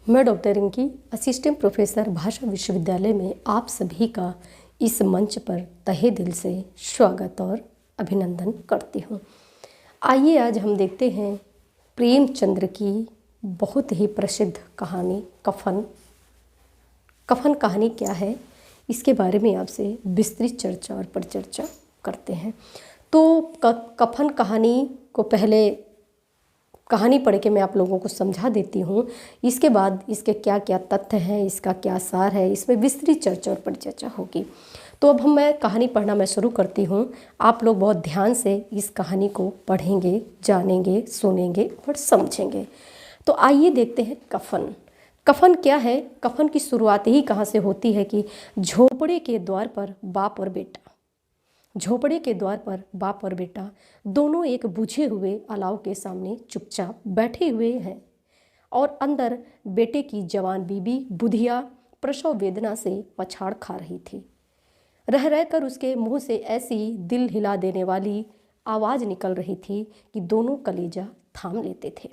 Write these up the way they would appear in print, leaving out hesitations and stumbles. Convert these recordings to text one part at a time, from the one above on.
मैं doctor Rinki, assistant professor भाषा विश्वविद्यालय में आप सभी का इस मंच पर तहे दिल से स्वागत और अभिनंदन करती हूँ। आइए आज हम देखते हैं प्रेमचंद्र की बहुत ही प्रसिद्ध कहानी कफन। कफन कहानी क्या है, इसके बारे में आपसे विस्तृत चर्चा और परिचर्चा करते हैं। तो कफन कहानी को पहले कहानी पढ़ के मैं आप लोगों को समझा देती हूँ। इसके बाद इसके क्या क्या तथ्य हैं, इसका क्या सार है, इसमें विस्तृत चर्चा और परिचर्चा होगी। तो अब मैं कहानी पढ़ना मैं शुरू करती हूँ। आप लोग बहुत ध्यान से इस कहानी को पढ़ेंगे, जानेंगे, सुनेंगे और समझेंगे। तो आइए देखते हैं कफन। कफन क्या है? कफन की शुरुआत ही कहाँ से होती है कि झोपड़े के द्वार पर बाप और बेटा, झोपड़े के द्वार पर बाप और बेटा दोनों एक बुझे हुए अलाव के सामने चुपचाप बैठे हुए हैं और अंदर बेटे की जवान बीबी बुधिया प्रसव वेदना से पछाड़ खा रही थी। रह रहकर उसके मुंह से ऐसी दिल हिला देने वाली आवाज़ निकल रही थी कि दोनों कलेजा थाम लेते थे।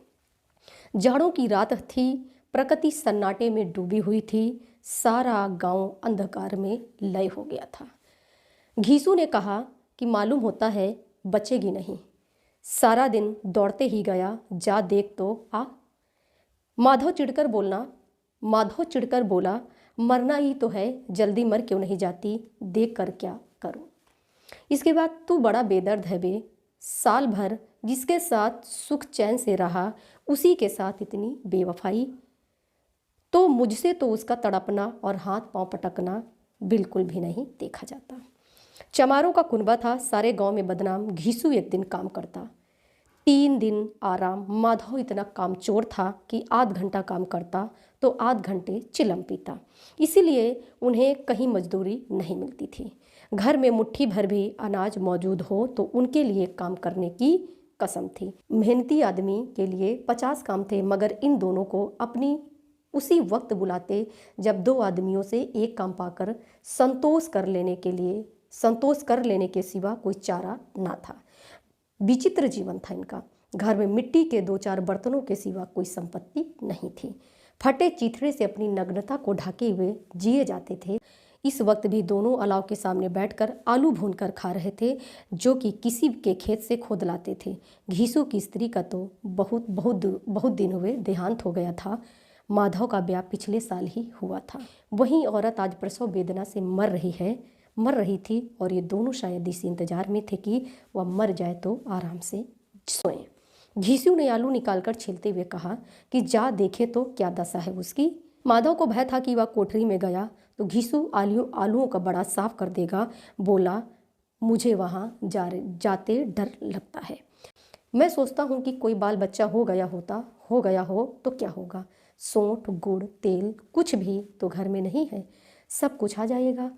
जाड़ों की रात थी, प्रकृति सन्नाटे में डूबी हुई थी, सारा गांव अंधकार में लय हो गया था। घीसू ने कहा कि मालूम होता है बचेगी नहीं, सारा दिन दौड़ते ही गया, जा देख तो आ। माधव चिढ़कर बोला, मरना ही तो है, जल्दी मर क्यों नहीं जाती, देख कर क्या करूं। इसके बाद तू बड़ा बेदर्द है बे, साल भर जिसके साथ सुख चैन से रहा उसी के साथ इतनी बेवफाई। तो मुझसे तो उसका तड़पना और हाथ पांव पटकना बिल्कुल भी नहीं देखा जाता। चमारों का कुनबा था, सारे गांव में बदनाम। घीसू एक दिन काम करता, 3 दिन आराम। माधव इतना कामचोर था कि आध घंटा काम करता तो आध घंटे चिलम पीता, इसीलिए उन्हें कहीं मजदूरी नहीं मिलती थी। घर में मुट्ठी भर भी अनाज मौजूद हो तो उनके लिए काम करने की कसम थी। मेहनती आदमी के लिए 50 काम थे, मगर इन दोनों को अपनी उसी वक्त बुलाते जब 2 आदमियों से एक काम पाकर संतोष कर लेने के सिवा कोई चारा ना था। विचित्र जीवन था इनका। घर में मिट्टी के 2-4 बर्तनों के सिवा कोई संपत्ति नहीं थी। फटे चीथड़े से अपनी नग्नता को ढके हुए जिए जाते थे। इस वक्त भी दोनों अलाव के सामने बैठकर आलू भूनकर खा रहे थे, जो कि किसी के खेत से खोद लाते थे। घीसू की स्त्री का तो बहुत दिन हुए देहांत हो गया था। माधव का ब्याह पिछले साल ही हुआ था। वही औरत आज प्रसव वेदना से मर रही थी और ये दोनों शायद इस इंतजार में थे कि वह मर जाए तो आराम से सोएं। घीसू ने आलू निकालकर छीलते हुए कहा कि जा देखे तो क्या दशा है उसकी। माधव को भय था कि वह कोठरी में गया तो घीसू आलूओं का बड़ा साफ कर देगा। बोला, मुझे वहाँ जाते डर लगता है। मैं सोचता हूँ कि कोई बाल बच्चा हो गया हो तो क्या होगा। सौंठ, गुड़, तेल कुछ भी तो घर में नहीं है, सब कुछ आ जाएगा।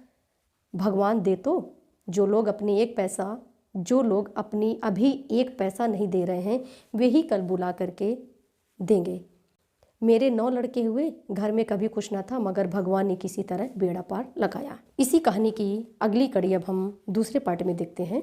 भगवान दे तो। जो लोग अपनी अभी 1 पैसा नहीं दे रहे हैं वे ही कल बुला करके देंगे। मेरे 9 लड़के हुए, घर में कभी कुछ ना था, मगर भगवान ने किसी तरह बेड़ा पार लगाया। इसी कहानी की अगली कड़ी अब हम दूसरे पार्ट में देखते हैं।